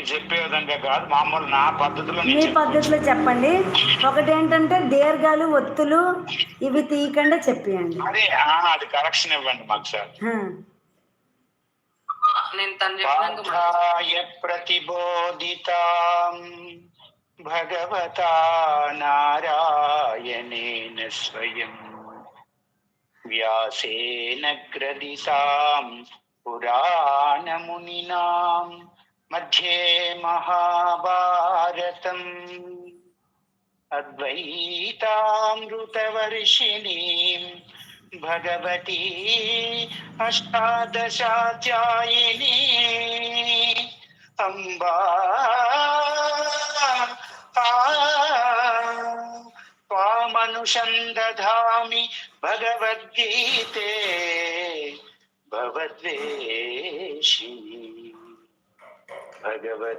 చెప్పే విధంగా కాదు, మామూలు నా పద్ధతిలో మీ పద్ధతిలో చెప్పండి. ఒకటి ఏంటంటే దీర్ఘాలు ఒత్తులు ఇవి తీయకుండా చెప్పియండి. అదే అది కరెక్షన్ ఇవ్వండి మాకు సార్. ప్రతిబోధితాం భగవతా నారాయణేన స్వయం వ్యాసేన గ్రథితాం పురాణమునినాం మధ్యే మహాభారతం అద్వైతామృతవర్షిణీం భగవతి అష్టాదశాధ్యాయిని అంబా త్వామనుషం దధామి భగవద్గీతే భవద్వేషిణి భగవత్